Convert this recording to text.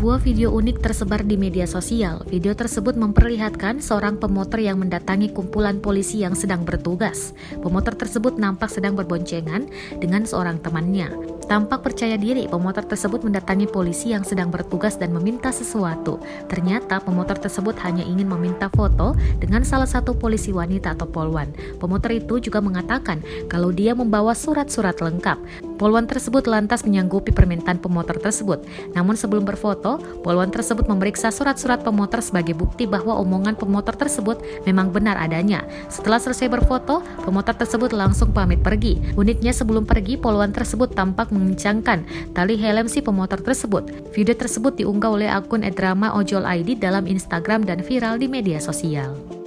Sebuah video unik tersebar di media sosial. Video tersebut memperlihatkan seorang pemotor yang mendatangi kumpulan polisi yang sedang bertugas. Pemotor tersebut nampak sedang berboncengan dengan seorang temannya. Tampak percaya diri, pemotor tersebut mendatangi polisi yang sedang bertugas dan meminta sesuatu. Ternyata pemotor tersebut hanya ingin meminta foto dengan salah satu polisi wanita atau polwan. Pemotor itu juga mengatakan kalau dia membawa surat-surat lengkap. Polwan tersebut lantas menyanggupi permintaan pemotor tersebut. Namun sebelum berfoto, polwan tersebut memeriksa surat-surat pemotor sebagai bukti bahwa omongan pemotor tersebut memang benar adanya. Setelah selesai berfoto, pemotor tersebut langsung pamit pergi. Uniknya sebelum pergi, polwan tersebut tampak mengencangkan tali helm si pemotor tersebut. Video tersebut diunggah oleh akun @drama ojol ID dalam Instagram dan viral di media sosial.